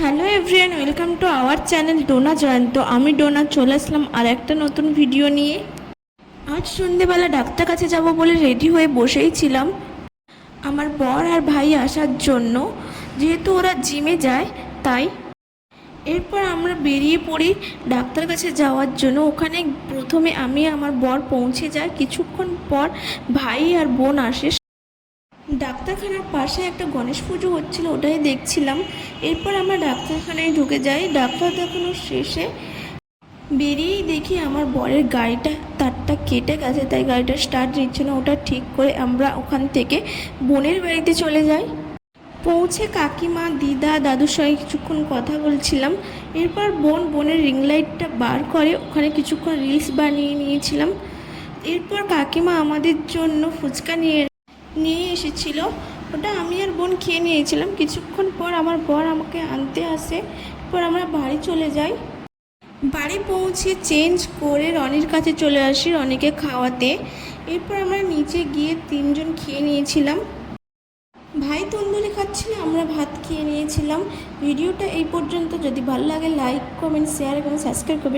Hello everyone, welcome to our channel Dona Jayanta. আমি ডোনা চলে আসলাম আর একটা নতুন ভিডিও নিয়ে। আজ সন্ধেবেলা ডাক্তার কাছে যাব বলে রেডি হয়ে বসেই ছিলাম আমার বর আর ভাই আসার জন্য, যেহেতু ওরা জিমে যায় তাই। এরপর আমরা বেরিয়ে পড়ি ডাক্তার কাছে যাওয়ার জন্য। ওখানে প্রথমে আমি আমার বর পৌঁছে যাই, কিছুক্ষণ পর ভাই আর বোন আসে। ডাক্তারখানার পাশে একটা গণেশ পুজো হচ্ছিল, ওটাই দেখছিলাম। এরপর আমরা ডাক্তারখানায় ঢুকে যাই। ডাক্তার দেখানোর শেষে বেরিয়েই দেখি আমার বরের গাড়িটা তারটা কেটে গেছে, তাই গাড়িটা স্টার্ট নিচ্ছে না। ওটা ঠিক করে আমরা ওখান থেকে বোনের বাড়িতে চলে যাই। পৌঁছে কাকিমা, দিদা, দাদুর সঙ্গে কিছুক্ষণ কথা বলছিলাম। এরপর বোনের রিং লাইটটা বার করে ওখানে কিছুক্ষণ রিলস বানিয়ে নিয়েছিলাম। এরপর কাকিমা আমাদের জন্য ফুচকা নিয়ে এসেছিল, ওটা আমি আর বোন খেয়ে নিয়েছিলাম। কিছুক্ষণ পর আমার বর আমাকে আনতে আসে। এরপর আমরা বাড়ি চলে যাই। বাড়ি পৌঁছে চেঞ্জ করে রনির কাছে চলে আসি রনিকে খাওয়াতে। এরপর আমরা নিচে গিয়ে তিনজন খেয়ে নিয়েছিলাম। ভাই তন্দুরি খাচ্ছিল, আমরা ভাত খেয়ে নিয়েছিলাম। ভিডিওটা এই পর্যন্ত। যদি ভালো লাগে লাইক, কমেন্ট, শেয়ার এবং সাবস্ক্রাইব করবেন।